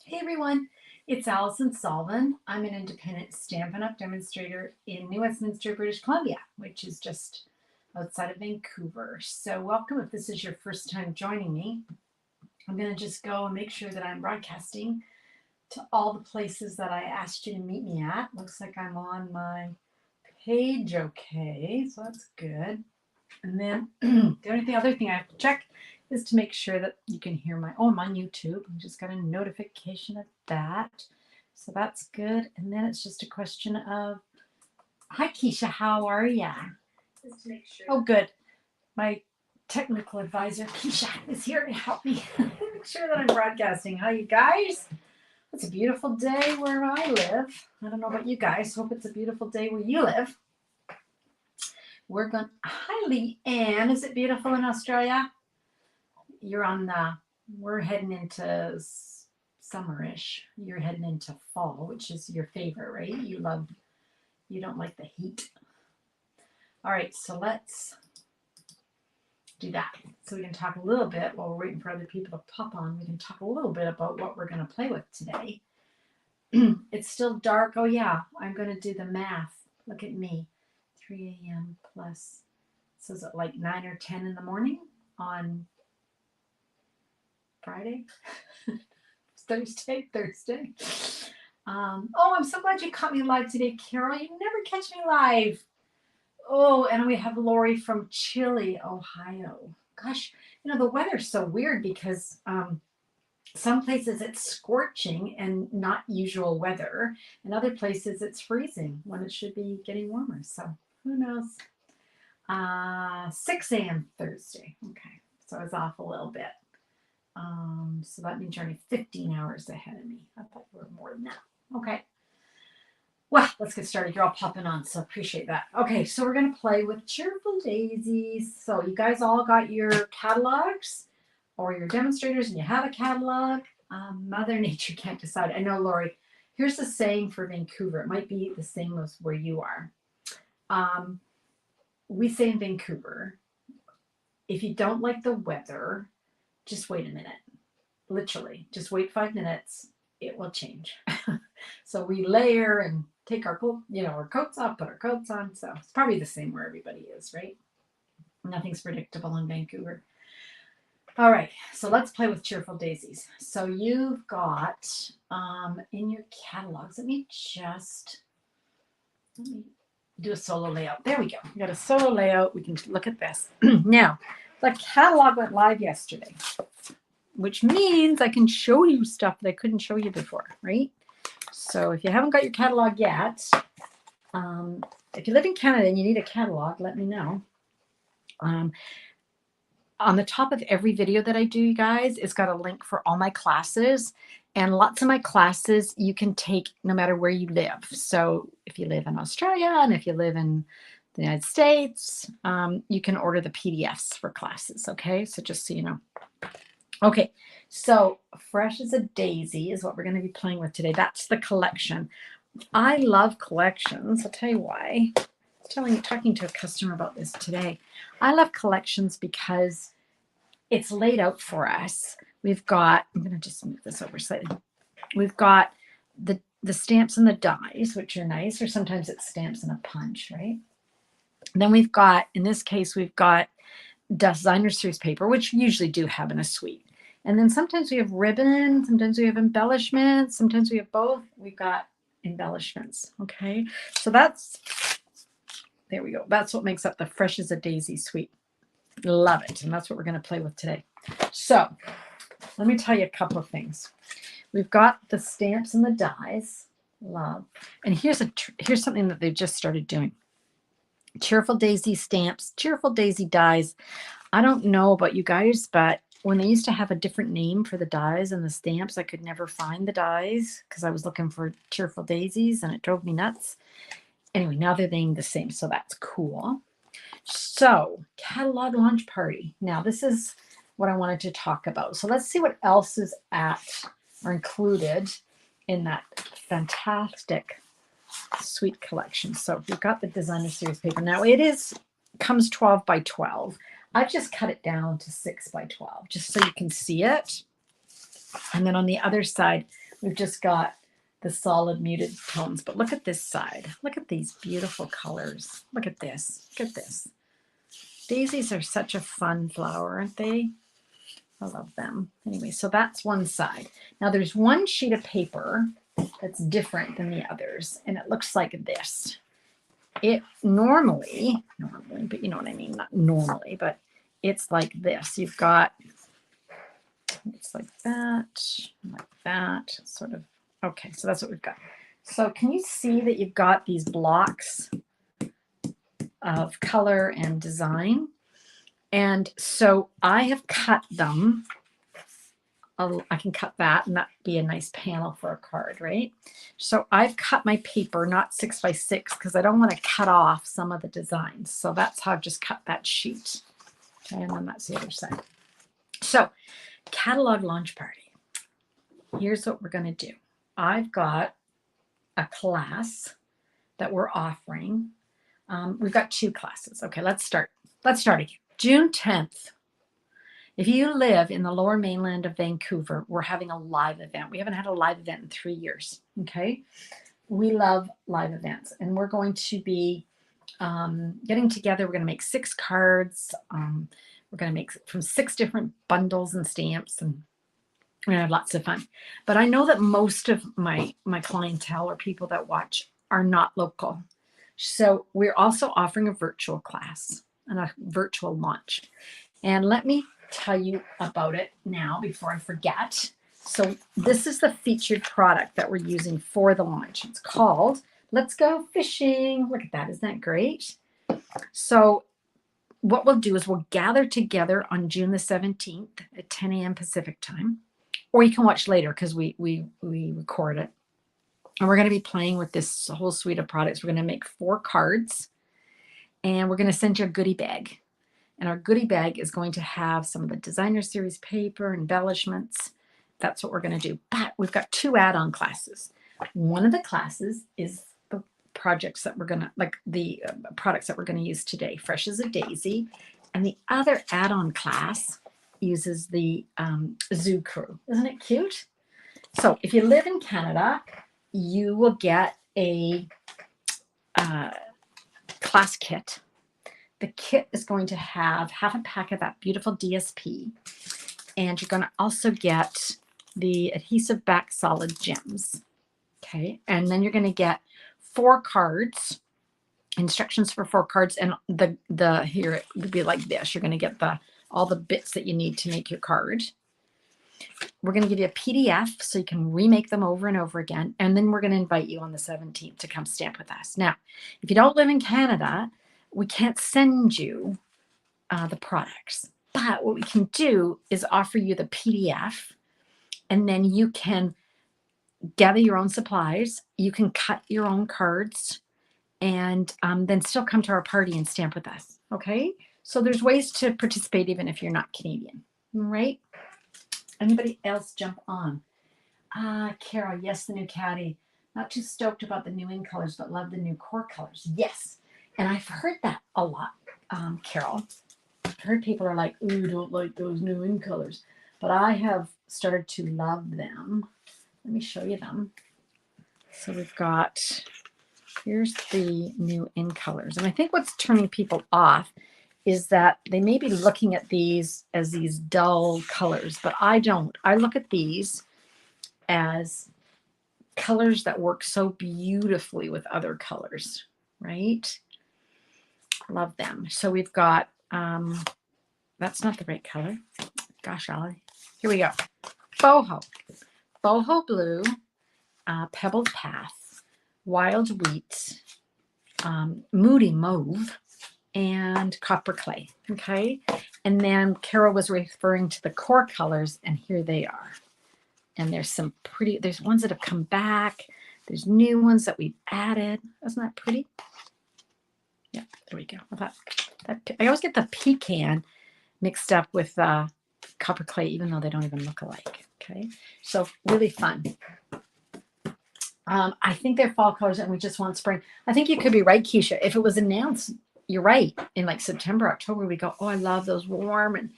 Hey everyone, it's Alison. I'm an independent Stampin' Up! Demonstrator in New Westminster, British Columbia, which is just outside of Vancouver. So welcome if this is your first time joining me. I'm going to just go and make sure that I'm broadcasting to all the places that I asked you to meet me at. Looks like I'm on my page okay, so that's good. And then the other thing I have to check is to make sure that you can hear I'm on YouTube. I just got a notification of that. So that's good. And then it's just a question of, hi Keisha, how are ya? Just to make sure. Oh, good. My technical advisor, Keisha, is here to help me make sure that I'm broadcasting. Hi, you guys. It's a beautiful day where I live. I don't know about you guys. Hope it's a beautiful day where you live. Hi Leanne, is it beautiful in Australia? We're heading into summerish. You're heading into fall, which is your favorite, right? You don't like the heat. All right, so let's do that. So we can talk a little bit while we're waiting for other people to pop on. We can talk a little bit about what we're going to play with today. It's still dark. Oh yeah, I'm going to do the math. Look at me. 3 a.m. plus, so is it like 9 or 10 in the morning on Friday? Thursday. Oh, I'm so glad you caught me live today, Carol. You never catch me live. Oh, and we have Lori from Chile, Ohio. Gosh, the weather's so weird because some places it's scorching and not usual weather, and other places it's freezing when it should be getting warmer. So who knows? 6 a.m. Thursday. Okay, so I was off a little bit. So that means you're only 15 hours ahead of me. I thought you were more than that. Okay. Well, let's get started. You're all popping on, so appreciate that. Okay, so we're going to play with Cheerful Daisies. So you guys all got your catalogs or your demonstrators and you have a catalog. Mother Nature can't decide. I know, Lori. Here's the saying for Vancouver. It might be the same as where you are. We say in Vancouver, if you don't like the weather, just wait a minute. Literally, just wait 5 minutes. It will change. So we layer and take our coats off, put our coats on. So it's probably the same where everybody is, right? Nothing's predictable in Vancouver. All right, so let's play with Cheerful Daisies. So you've got in your catalogs, let me do a solo layout. There we go. We got a solo layout. We can look at this. Now, the catalog went live yesterday, which means I can show you stuff that I couldn't show you before, right? So if you haven't got your catalog yet, if you live in Canada and you need a catalog, let me know. On the top of every video that I do, you guys, it's got a link for all my classes. And lots of my classes you can take no matter where you live. So if you live in Australia and if you live in the United States, you can order the PDFs for classes, okay? So just so you know. Okay, so Fresh as a Daisy is what we're going to be playing with today. That's the collection. I love collections. I'll tell you why. I was talking to a customer about this today. I love collections because it's laid out for us. We've got, I'm going to just move this over slightly. We've got the stamps and the dies, which are nice, or sometimes it's stamps and a punch, right? And then we've got, in this case, we've got designer series paper, which we usually do have in a suite. And then sometimes we have ribbon, sometimes we have embellishments, sometimes we have both. We've got embellishments, okay? So there we go. That's what makes up the Fresh as a Daisy suite. Love it. And that's what we're going to play with today. So let me tell you a couple of things. We've got the stamps and the dies. Love. And here's something that they've just started doing. Cheerful Daisy stamps, Cheerful Daisy dies. I don't know about you guys, but when they used to have a different name for the dies and the stamps, I could never find the dies because I was looking for Cheerful Daisies and it drove me nuts. Anyway, now they're named the same, so that's cool. So, catalog launch party. Now, this is what I wanted to talk about. So let's see what else is included in that fantastic suite collection. So we've got the designer series paper. Now comes 12 by 12. I've just cut it down to 6 by 12, just so you can see it. And then on the other side, We've just got the solid muted tones, but look at this side. Look at these beautiful colors. Look at this. Look at this. Daisies are such a fun flower, aren't they? I love them. Anyway, so that's one side. Now there's one sheet of paper that's different than the others, and it looks like this. It normally, but you know what I mean, not normally, but it's like this. You've got, it's like that, sort of. Okay, so that's what we've got. So can you see that you've got these blocks of color and design? And so I have cut them. I can cut that and that'd be a nice panel for a card, right? So I've cut my paper, not 6 by 6, because I don't want to cut off some of the designs. So that's how I've just cut that sheet. Okay, and then that's the other side. So catalog launch party. Here's what we're going to do. I've got a class that we're offering. We've got 2 classes. Okay, let's start. Let's start again. June 10th. If you live in the lower mainland of Vancouver, we're having a live event. We haven't had a live event in 3 years. Okay. We love live events, and we're going to be getting together. We're going to make 6 cards. We're going to make from 6 different bundles and stamps, and we're going to have lots of fun. But I know that most of my clientele or people that watch are not local. So we're also offering a virtual class and a virtual launch. And let me tell you about it now before I forget. So this is the featured product that we're using for the launch. It's called Let's Go Fishing. Look at that. Isn't that great? So what we'll do is we'll gather together on June the 17th at 10 a.m. Pacific time, or you can watch later because we record it. And we're going to be playing with this whole suite of products. We're going to make 4 cards, and we're going to send you a goodie bag. And our goodie bag is going to have some of the designer series paper, embellishments. That's what we're going to do. But we've got 2 add-on classes. One of the classes is the projects that we're going to, like the products that we're going to use today, Fresh as a Daisy. And the other add-on class uses the Zoo Crew. Isn't it cute? So if you live in Canada, you will get a class kit. The kit is going to have half a pack of that beautiful DSP, and you're going to also get the adhesive back solid gems. Okay, and then you're going to get 4 cards, instructions for 4 cards, and the here it would be like this. You're going to get all the bits that you need to make your card. We're going to give you a PDF so you can remake them over and over again, and then we're going to invite you on the 17th to come stamp with us. Now, if you don't live in Canada, we can't send you the products, but what we can do is offer you the PDF, and then you can gather your own supplies. You can cut your own cards, and then still come to our party and stamp with us. Okay, so there's ways to participate even if you're not Canadian. All right. Anybody else jump on? Carol, yes, the new caddy. Not too stoked about the new in colors, but love the new core colors. Yes. And I've heard that a lot, Carol. I've heard people are like, ooh, don't like those new in colors. But I have started to love them. Let me show you them. So we've got, here's the new in colors. And I think what's turning people off is that they may be looking at these as these dull colors, but I don't. I look at these as colors that work so beautifully with other colors, right? Love them. So we've got, that's not the right color. Gosh, Ollie. Here we go. Boho. Boho Blue, Pebbled Path, Wild Wheat, Moody Mauve, and Copper Clay. Okay. And then Carol was referring to the core colors, and here they are. And there's some pretty, there's ones that have come back. There's new ones that we've added. Isn't that pretty? Yeah, there we go. I always get the pecan mixed up with Copper Clay, even though they don't even look alike. Okay, so really fun. I think they're fall colors, and we just want spring. I think you could be right, Keisha. If it was announced, you're right, in like September, October, we go, oh, I love those warm, and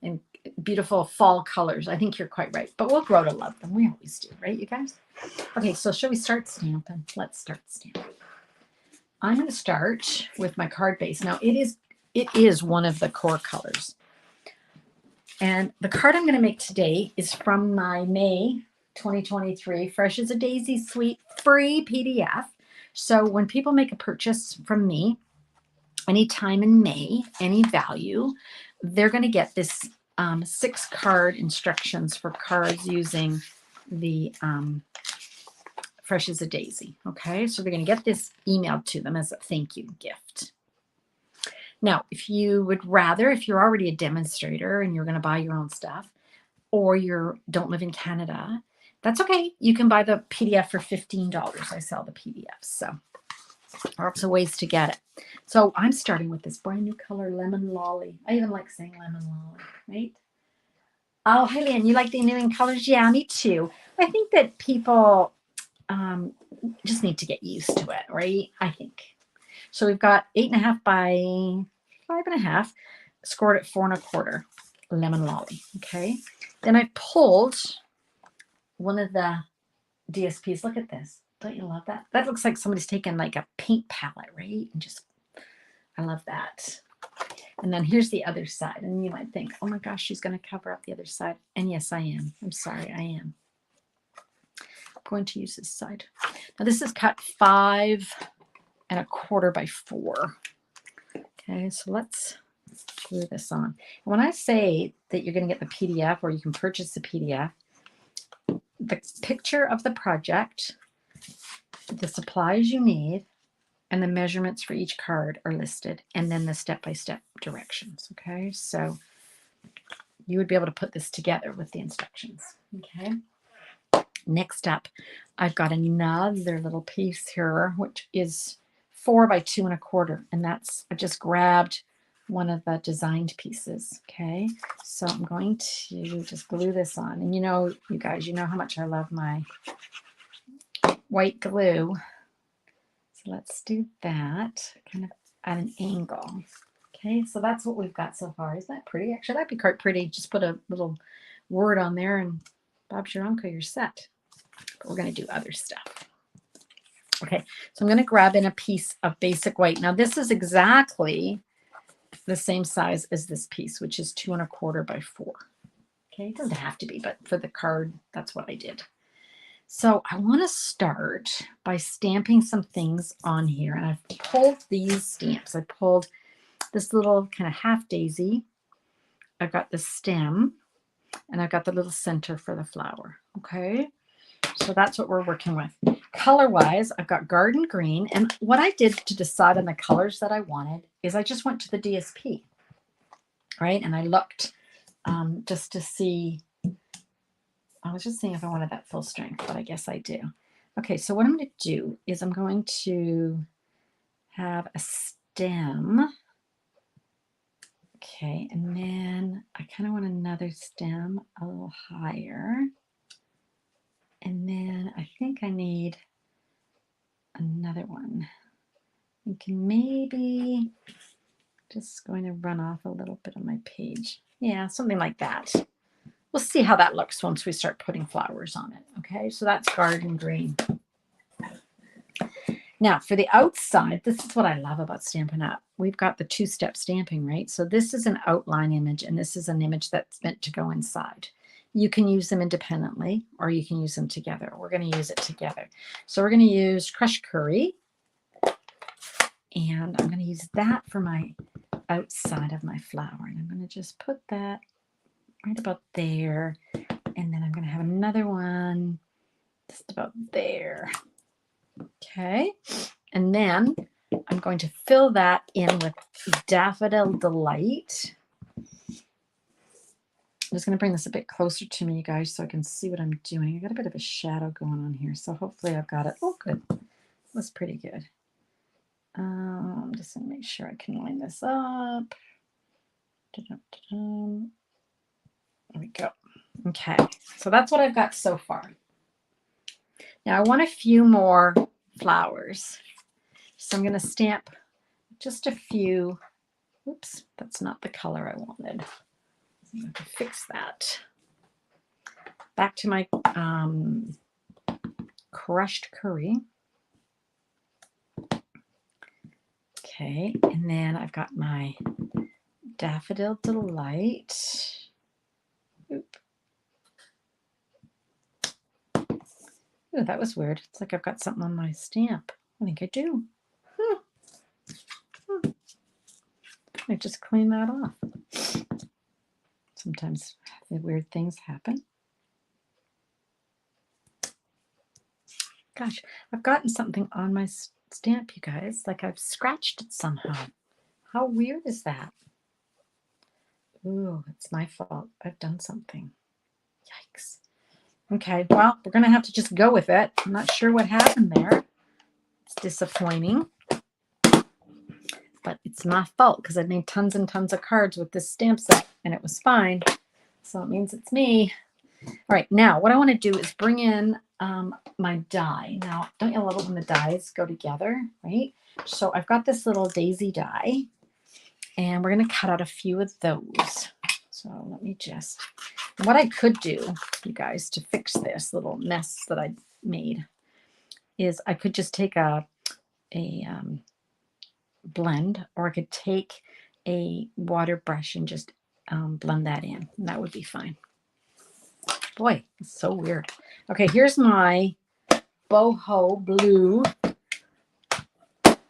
and beautiful fall colors. I think you're quite right, but we'll grow to love them. We always do, right, you guys? Okay, so shall we start stamping? Let's start stamping. I'm going to start with my card base. Now it is one of the core colors. And the card I'm going to make today is from my May 2023 Fresh as a Daisy Sweet free PDF. So when people make a purchase from me, anytime in May, any value, they're going to get this 6-card instructions for cards using the Fresh as a Daisy. Okay, so they're going to get this emailed to them as a thank you gift. Now, if you would rather, if you're already a demonstrator and you're going to buy your own stuff, or you don't live in Canada, that's okay. You can buy the PDF for $15. I sell the PDFs, so lots of ways to get it. So I'm starting with this brand new color, Lemon Lolly. I even like saying Lemon Lolly, right? Oh, hi, Lynn. You like the new colors? Yeah, me too. I think that people just need to get used to it, right? I think. So we've got 8.5 by 5.5, scored at 4 1/4, Lemon Lolly. Okay. Then I pulled one of the DSPs. Look at this. Don't you love that? That looks like somebody's taken like a paint palette, right? And just, I love that. And then here's the other side. And you might think, oh my gosh, she's going to cover up the other side. And yes, I am. I'm sorry, I am. I'm going to use this side. Now this is cut 5 1/4 by 4. Okay, so let's glue this on. When I say that you're going to get the PDF or you can purchase the PDF, the picture of the project, the supplies you need, and the measurements for each card are listed, and then the step-by-step directions. Okay, so you would be able to put this together with the instructions. Okay, next up, I've got another little piece here, which is 4 by 2 1/4, and that's, I just grabbed one of the designed pieces. Okay, so I'm going to just glue this on, and you guys, you know how much I love my white glue. So let's do that kind of at an angle. Okay, so that's what we've got so far. Isn't that pretty? Actually, that'd be quite pretty. Just put a little word on there and Bob's your uncle, you're set. But we're going to do other stuff. Okay, so I'm going to grab in a piece of basic white. Now this is exactly the same size as this piece, which is 2 1/4 by 4. Okay, it doesn't have to be, but for the card, that's what I did. So I want to start by stamping some things on here. And I've pulled these stamps. I pulled this little kind of half daisy. I've got the stem, and I've got the little center for the flower. Okay, so that's what we're working with. Color-wise, I've got garden green. And what I did to decide on the colors that I wanted is I just went to the DSP, right? And I looked just to see. I was just seeing if I wanted that full strength, but I guess I do. Okay, so what I'm going to do is I'm going to have a stem. Okay, and then I kind of want another stem a little higher. And then I think I need another one. You can maybe just going to run off a little bit on my page. Yeah, something like that. We'll see how that looks once we start putting flowers on it. Okay, so that's garden green. Now for the outside, this is what I love about Stampin' Up. We've got the 2-step stamping, right? So this is an outline image, and this is an image that's meant to go inside. You can use them independently, or you can use them together. We're going to use it together. So we're going to use crushed curry, and I'm going to use that for my outside of my flower. And I'm going to just put that right about there. And then I'm going to have another one just about there. Okay. And then I'm going to fill that in with Daffodil Delight. I'm just going to bring this a bit closer to me, you guys, so I can see what I'm doing. I got a bit of a shadow going on here, so hopefully I've got it. Oh, good. That's pretty good. I'm just going to make sure I can line this up. There we go. Okay, so that's what I've got so far. Now I want a few more flowers. So I'm going to stamp just a few. Oops, that's not the color I wanted. I have to fix that. Back to my crushed curry. Okay, and then I've got my Daffodil Delight. Oop. Ooh, that was weird. It's like I've got something on my stamp. I think I do. I just clean that off. Sometimes the weird things happen. Gosh, I've gotten something on my stamp, you guys. Like I've scratched it somehow. How weird is that? Ooh, it's my fault. I've done something. Yikes. Okay, well, we're going to have to just go with it. I'm not sure what happened there. It's disappointing. But it's my fault because I made tons and tons of cards with this stamp set and it was fine. So it means it's me. All right, now what I want to do is bring in my die. Now, don't you love it when the dies go together, right? So I've got this little daisy die and we're going to cut out a few of those. So let me just, what I could do, you guys, to fix this little mess that I made is I could just take a blend, or I could take a water brush and just blend that in. And that would be fine. Boy, it's so weird. Okay, here's my boho blue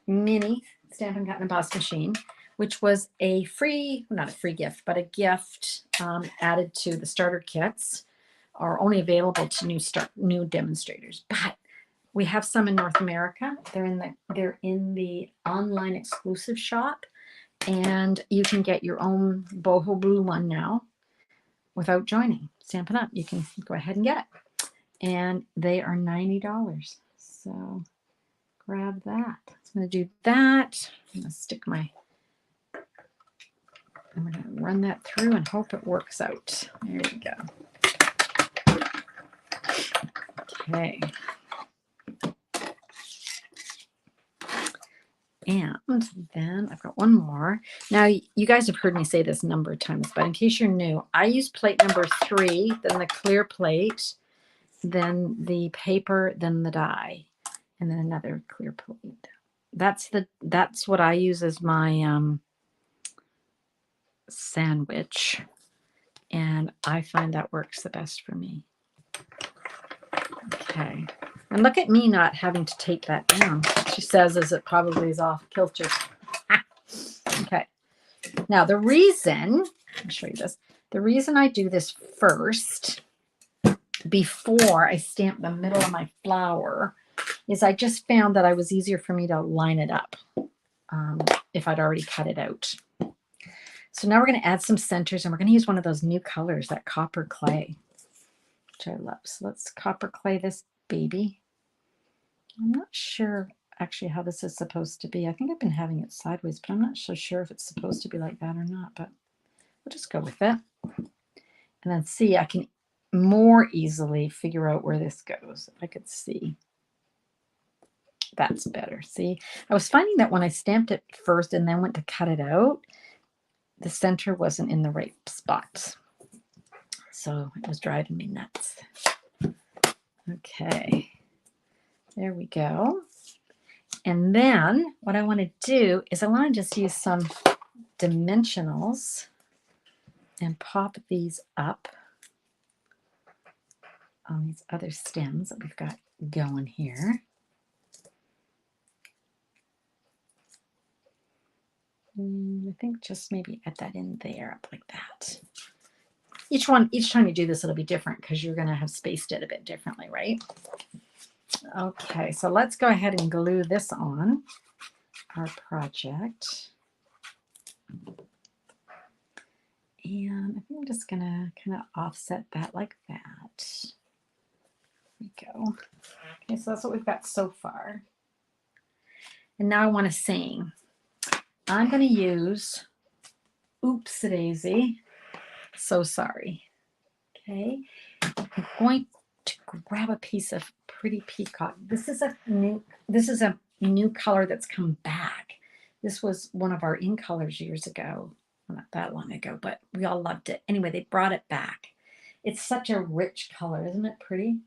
mini Stampin' Cut and Emboss machine, which was a free, not a free gift, but a gift added to the starter kits, are only available to new demonstrators. But we have some in North America. They're in the online exclusive shop, and you can get your own boho blue one now without joining Stampin' Up. You can go ahead and get it, and they are $90. So grab that. I'm going to do that. I'm going to stick my. I'm going to run that through and hope it works out. There we go. Okay. And then I've got one more. Now, you guys have heard me say this a number of times, but in case you're new, I use plate number 3, then the clear plate, then the paper, then the die, and then another clear plate. That's what I use as my sandwich, and I find that works the best for me. Okay. And look at me not having to tape that down. She says as it probably is off kilter. Okay. Now the reason, I'll show you this. The reason I do this first before I stamp the middle of my flower is I just found that it was easier for me to line it up if I'd already cut it out. So now we're going to add some centers, and we're going to use one of those new colors, that copper clay, which I love. So let's copper clay this baby. I'm not sure actually how this is supposed to be. I think I've been having it sideways, but I'm not so sure if it's supposed to be like that or not, but we'll just go with it. And then see, I can more easily figure out where this goes. If I could see. That's better. See, I was finding that when I stamped it first and then went to cut it out, the center wasn't in the right spot. So it was driving me nuts. Okay. There we go. And then what I want to do is I want to just use some dimensionals and pop these up on these other stems that we've got going here. I think just maybe add that in there, up like that. Each time you do this, it'll be different because you're going to have spaced it a bit differently, right? Okay, so let's go ahead and glue this on our project. And I think I'm just going to kind of offset that like that. There we go. Okay, so that's what we've got so far. And now I want to sing. I'm going to use Oops Daisy. So sorry. Okay, I'm going to grab a piece of Pretty Peacock. This is a new color that's come back. This was one of our in colors years ago. well, not that long ago, but we all loved it. Anyway, they brought it back. It's such a rich color. Isn't it pretty?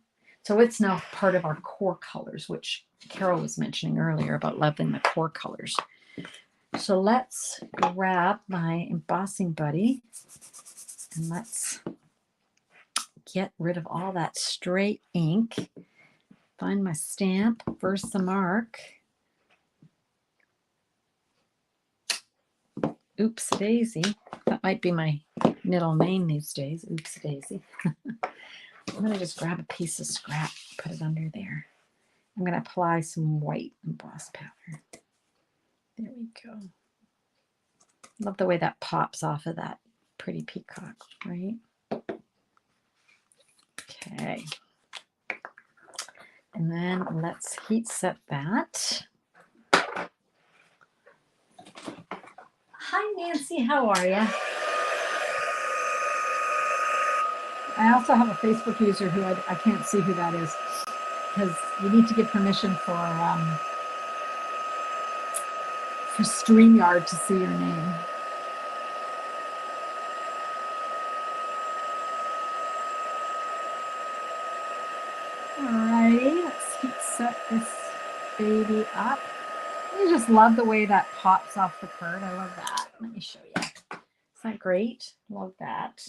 So it's now part of our core colors, which Carol was mentioning earlier about loving the core colors. So let's grab my embossing buddy and let's get rid of all that straight ink. Find my stamp, Versamark. Oops Daisy. That might be my middle name these days. Oops Daisy. I'm going to just grab a piece of scrap, put it under there. I'm going to apply some white emboss powder. There we go. Love the way that pops off of that pretty peacock, right? Okay. And then let's heat set that. Hi, Nancy. How are you? I also have a Facebook user who I can't see who that is because you need to give permission for StreamYard to see your name. Alrighty, let's heat set this baby up. I just love the way that pops off the card. I love that. Let me show you. Isn't that great? Love that.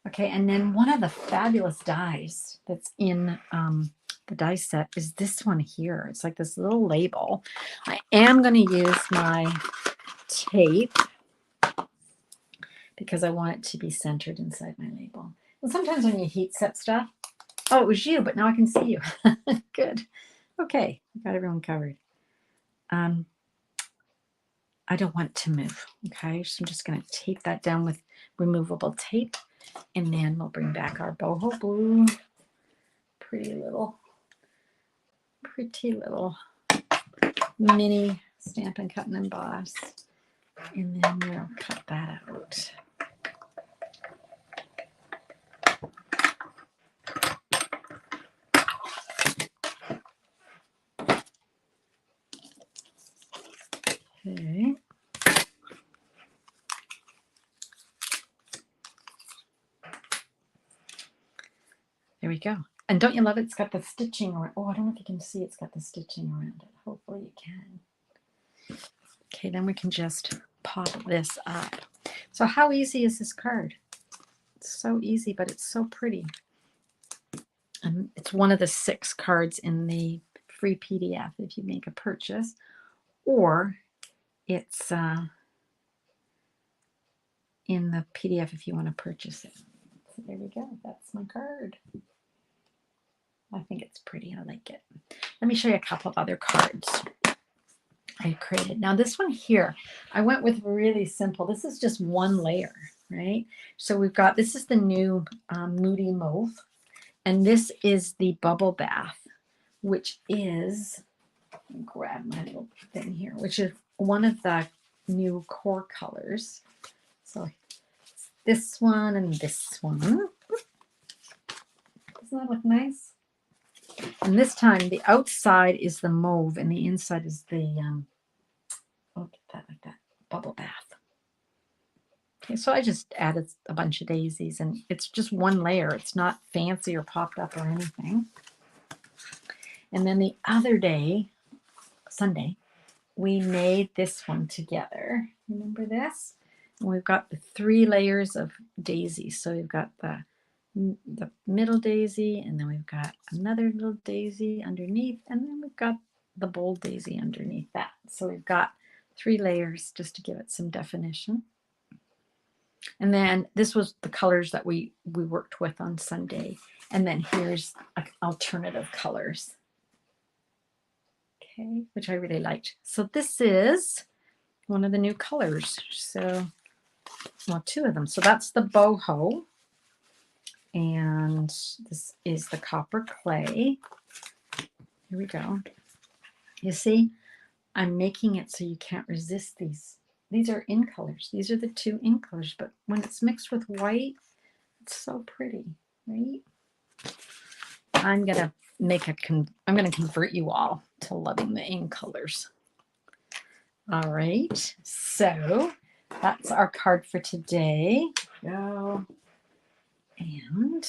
Okay, and then one of the fabulous dies that's in the die set is this one here. It's like this little label. I am going to use my tape because I want it to be centered inside my label. And sometimes when you heat set stuff, oh, it was you, but now I can see you. Good. Okay, I got everyone covered. I don't want it to move, okay? So I'm just going to tape that down with removable tape, and then we'll bring back our boho blue. Pretty little mini Stampin' Cut and Emboss. And then we'll cut that out. Okay. There we go. And don't you love it? It's got the stitching around. Oh, I don't know if you can see it's got the stitching around it. Hopefully you can. Okay, then we can just pop this up. So how easy is this card? It's so easy, but it's so pretty. And it's one of the 6 cards in the free PDF if you make a purchase, or it's in the PDF if you want to purchase it. So there we go. That's my card. I think it's pretty. I like it. Let me show you a couple of other cards I created. Now this one here, I went with really simple. This is just one layer, right? So we've got, this is the new Moody Mauve, and this is the Bubble Bath, which is, let me grab my little thing here, which is one of the new core colors. So this one and this one. Doesn't that look nice? And this time the outside is the mauve and the inside is the oh, get that like that, Bubble Bath. Okay, so I just added a bunch of daisies, and it's just one layer. It's not fancy or popped up or anything. And then the other day, Sunday, we made this one together. Remember this? And we've got the 3 layers of daisies. So we've got the middle daisy, and then we've got another little daisy underneath, and then we've got the bold daisy underneath that. So we've got 3 layers just to give it some definition. And then this was the colors that we worked with on Sunday. And then here's alternative colors. Okay, which I really liked. So this is one of the new colors. So, well, 2 of them. So that's the boho. And this is the copper clay. Here we go. You see, I'm making it so you can't resist these. These are in colors. These are the 2 in colors, but when it's mixed with white, it's so pretty, right? I'm gonna convert you all to loving the in colors. All right, so that's our card for today. Go. And,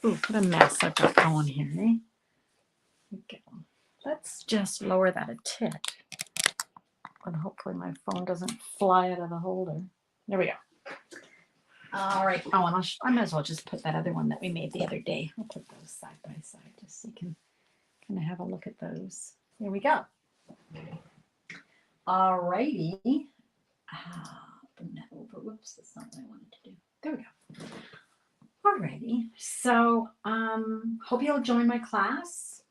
ooh, what a mess I've got going here, eh? Okay. Let's just lower that a tick. And hopefully my phone doesn't fly out of the holder. There we go. All right. Oh, and I might as well just put that other one that we made the other day. I'll put those side by side just so you can kind of have a look at those. There we go. All righty. Bring that over. Whoops, that's not what I wanted to do. There we go. All righty. So hope you'll join my class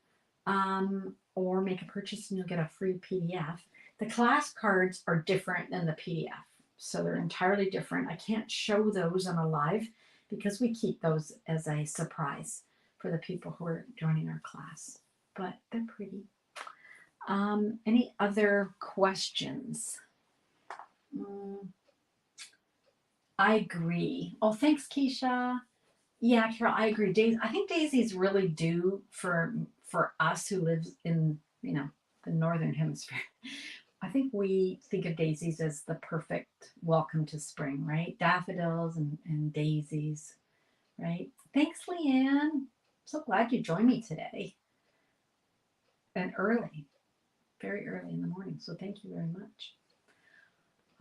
or make a purchase and you'll get a free PDF. The class cards are different than the PDF. So they're entirely different. I can't show those on a live because we keep those as a surprise for the people who are joining our class. But they're pretty. Any other questions? I agree. Oh, thanks, Keisha. Yeah, Carol, I agree. I think daisies really do for us who live in, the northern hemisphere. I think we think of daisies as the perfect welcome to spring, right? Daffodils and daisies, right? Thanks, Leanne. So glad you joined me today. And early, very early in the morning. So thank you very much.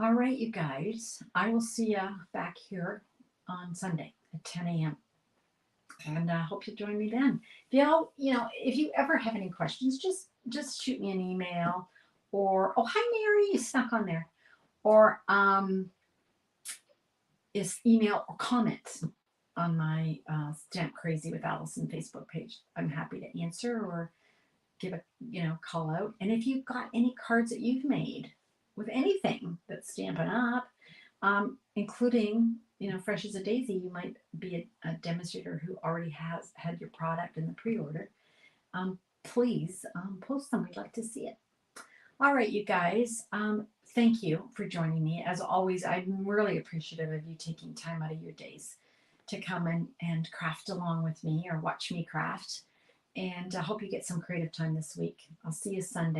All right, you guys. I will see you back here on Sunday at 10 a.m. And I hope you join me then. If you ever have any questions, just shoot me an email or, oh, hi, Mary, you snuck on there. Or is email or comments on my Stamp Crazy with Alison Facebook page. I'm happy to answer or give a, call out. And if you've got any cards that you've made with anything that's Stampin' Up, including, Fresh as a Daisy, you might be a demonstrator who already has had your product in the pre-order. Please post them. We'd like to see it. All right, you guys. Thank you for joining me. As always, I'm really appreciative of you taking time out of your days to come and craft along with me or watch me craft. And I hope you get some creative time this week. I'll see you Sunday.